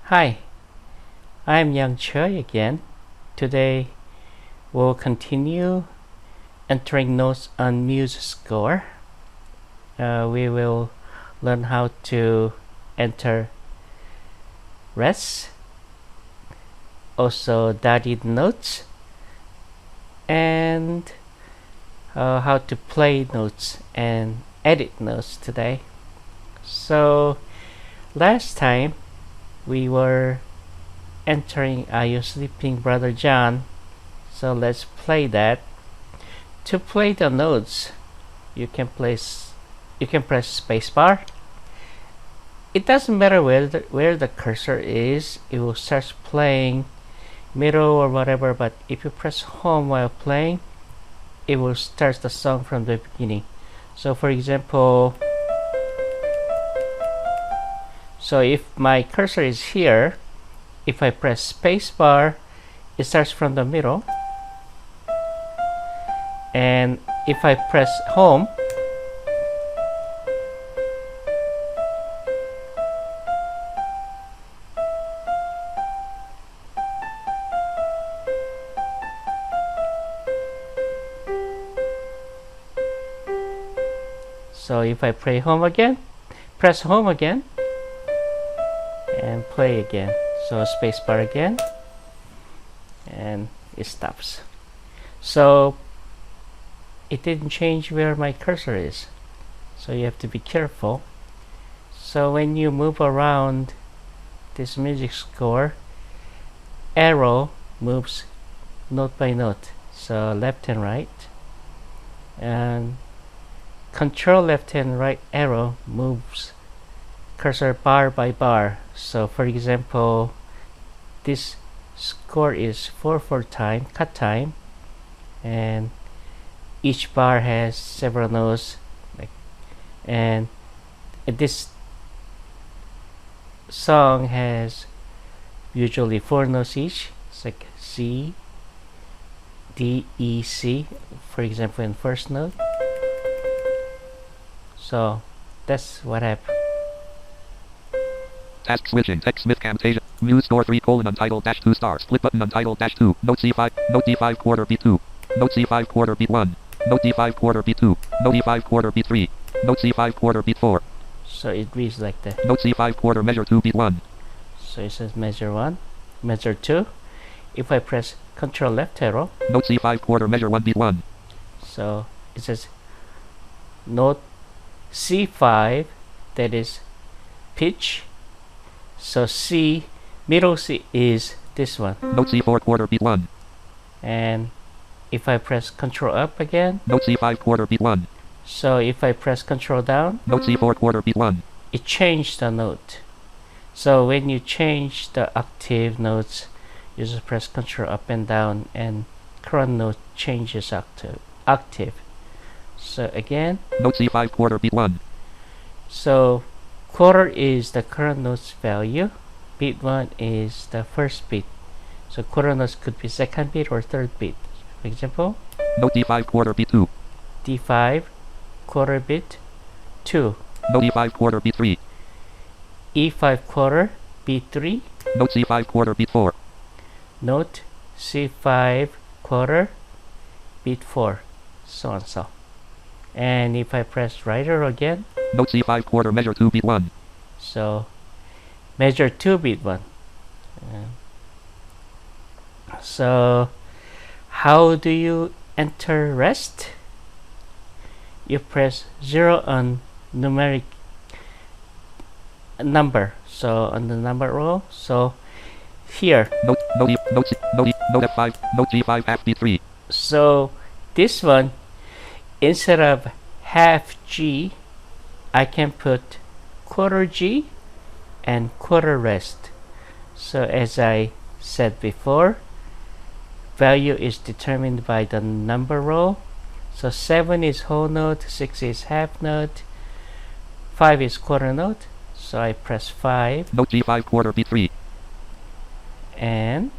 Hi, I'm Young Choi again. Today we'll continue entering notes on MuseScore. We will learn how to enter rests, also dotted notes, and how to play notes and edit notes today. So last time we were entering Are You Sleeping Brother John, so let's play that. To play the notes, you can press spacebar. It doesn't matter where the cursor is, it will start playing middle or whatever, but if you press home while playing, it will start the song from the beginning. So for example, so if my cursor is here, if I press spacebar, it starts from the middle, and if I press home, so if I press home again, and play again, so spacebar again, and it stops. So it didn't change where my cursor is, so you have to be careful. So when you move around this MuseScore, arrow moves note by note, so left and right, and control left and right arrow moves cursor bar by bar. So for example, this score is 4/4 time, cut time, and each bar has several notes, and this song has usually 4 notes each. It's like C, D, E, C, for example, in first note. So that's what happened. Task switching. Text Smith Camtasia. MuseScore 3 : Untitled -2 star. Split button Untitled -2. Note C5. Note D5 quarter beat 2. Note C5 quarter beat 1. Note D5 quarter beat 2. Note E5 quarter beat 3. Note C5 quarter beat 4. So it reads like that. Note C5 quarter measure 2 beat 1. So it says measure 1, measure 2. If I press control left arrow, Note C5 quarter measure 1 beat 1. so it says note C5, that is pitch. So C, middle C is this one. Note C4 quarter beat 1. And if I press control up again, Note C5 quarter beat 1. so if I press control down, Note C4 quarter beat 1. it changed the note. So when you change the octave notes, you just press control up and down, and current note changes octave. So again, Note C5 quarter beat 1. so quarter is the current note's value, beat 1 is the first beat. So quarter notes could be second beat or third beat. For example, Note D5 quarter beat 2. D5 quarter beat 2. Note E5 quarter beat 3. E5 quarter beat 3. Note C5 quarter beat 4. Note C5 quarter beat 4, so and so. And if I press right arrow again, Note C5 quarter measure 2 beat 1. so measure 2 beat 1. So how do you enter rest? You press 0 on numeric number, so on the number row. So here, Note F5, Note G5 half beat 3. so this one, instead of half G, I can put quarter G and quarter rest. So as I said before, value is determined by the number row. So 7 is whole note, 6 is half note, 5 is quarter note. So I press 5. Note G5 quarter beat 3. And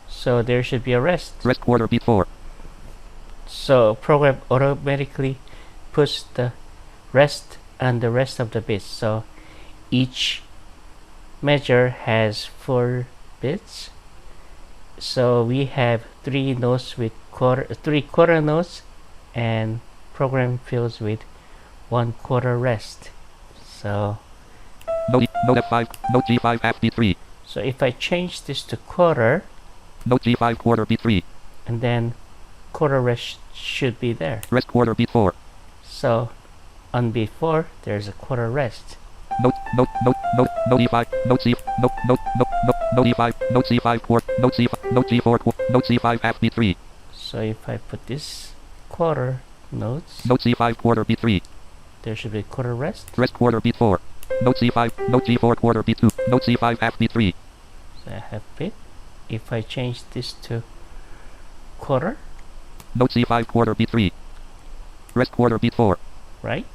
so there should be a rest. Rest quarter beat 4. So program automatically puts the rest and the rest of the bits. So each measure has 4 bits. So we have 3 notes with 3 quarter notes and program fills with 1 quarter rest. So Note F5, note G5 half B3. So if I change this to quarter, Note G5 quarter B3. And then quarter rest should be there. Rest quarter B4. So on B4 there's a quarter rest. Note E5, note C, note E5, note C5 quarter, note C5, note G4 quarter, note C5 half B3. So if I put this quarter notes, Note C5 quarter B3. there should be quarter rest. Rest quarter B4. Note C5, note G4 quarter B2, note C5 half B3. So I have bit. If I change this to quarter, Note C5 quarter B3. Rest quarter B4. right?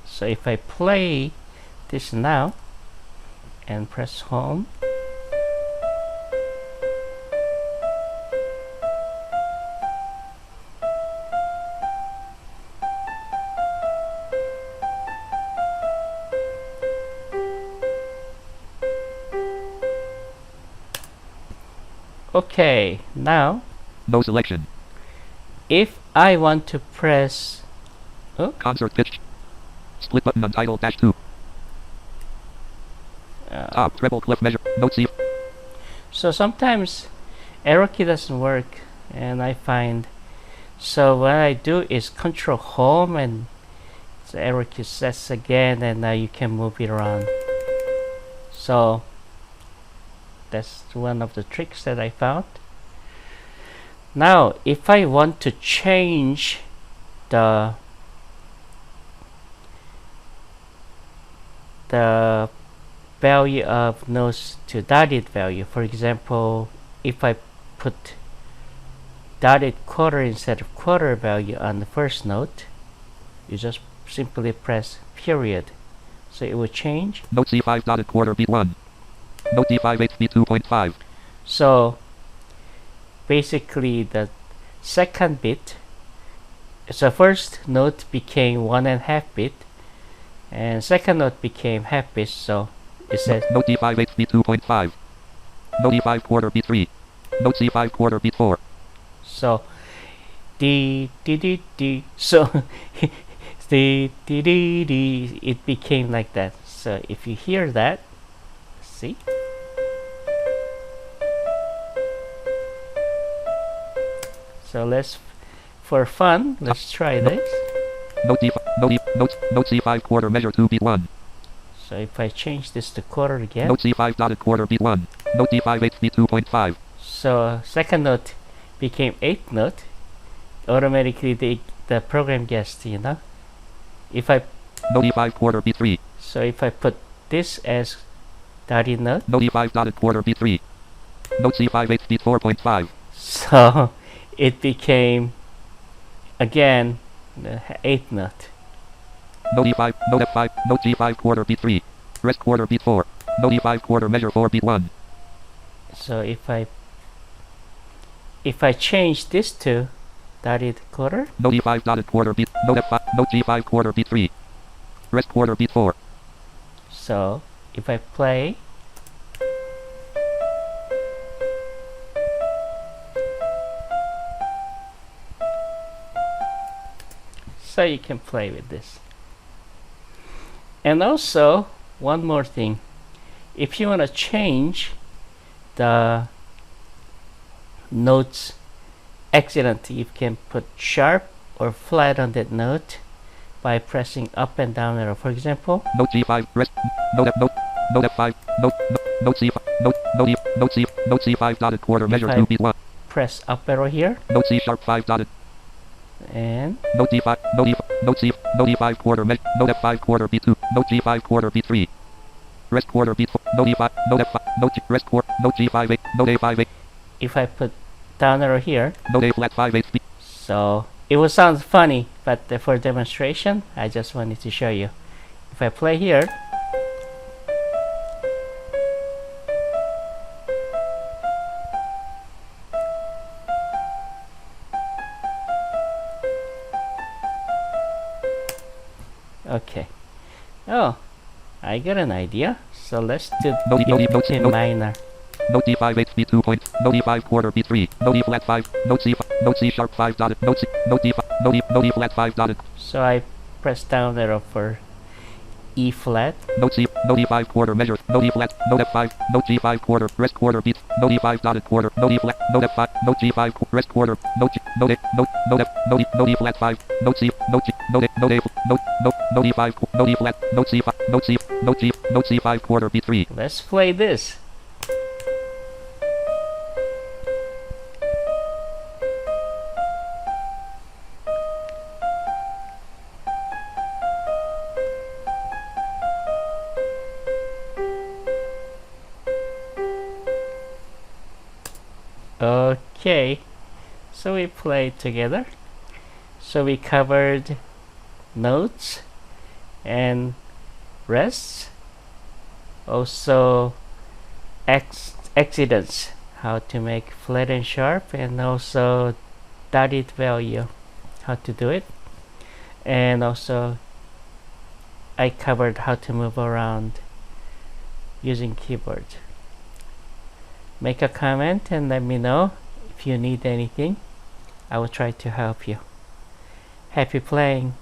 So if I play this now and press home, okay, now No selection. if I want to press Concert pitch. Split button untitled dash 2. Top treble clef measure. Note C. so sometimes arrow key doesn't work, and I find, so what I do is control home and the arrow key sets again, and now you can move it around. So that's one of the tricks that I found. Now if I want to change the value of notes to dotted value, for example, if I put dotted quarter instead of quarter value on the first note, you just simply press period, so it will change. Note C5 dotted quarter B1. Note D5 HB 2.5. So basically the second bit, so first note became 1.5 bit and second note became half bit, so it says Note D5 HB 2.5. Note E5 quarter B3. Note C5 quarter B4. so D so D it became like that. So if you hear that, see, so let's, for fun, let's try this. Note D5, note C5 quarter measure 2 B1. So if I change this to quarter again, Note C5 dotted quarter B1. Note D5 HB 2.5. so second note became 8th note. Automatically the program guessed, you know. If I Note E5 quarter B3. so if I put this as dotted note, Note E5 dotted quarter B3. Note C5 HB 4.5. so it became again the 8th note. Note E5, note F5, note G5 quarter B3. Rest quarter B4. Note E5 quarter measure 4 B1. So if I change this to dotted quarter, Note E5 dotted quarter B. Note F5, note G5 quarter B3. Rest quarter B4. so if I play, so you can play with this. And also one more thing, if you want to change the notes accident, you can put sharp or flat on that note by pressing up and down arrow. For example, Note G5 rest. Note F, note F5. Note C5. Note C5 dotted quarter measure 2 B1. press up arrow here Note C sharp 5 dotted. and Note D5. Note E5 quarter measure. Note F5 quarter B2. Note G5 quarter B3. Rest quarter B4. Note E5. Note F5. Note G, rest quarter. Note G5 8. Note A5 8. if I put down arrow here, Note A flat 5 HB. so it will sound funny, but for demonstration I just wanted to show you. If I play here, okay, oh, I got an idea. So let's do Note E, note E, it note, in note. minor. Note D5 8 B2 point. Note E5 quarter B3. Note E flat 5. Note C5. Note C sharp 5 dotted. Note C. Note D5. Note E flat 5 dotted. So I press down arrow for E flat. Note C. Note E5 quarter measure. Note E flat. Note F5. Note G5 quarter. Rest quarter beat. Note E5 dotted quarter. Note E flat. Note F5. Note G5 rest quarter. Note G. Note A. Note. Note F. Note E. Note E flat 5. Note C. Note G. Note A. Note A. Note. Note. Note E5. Note E flat. Note C5. Note C. Note G. Note C5 quarter B3. Let's play this. Okay, so we played together. So we covered notes and rests, also accidents, how to make flat and sharp, and also dotted value, how to do it. And also I covered how to move around using keyboard. Make a comment and let me know if you need anything. I will try to help you. Happy playing!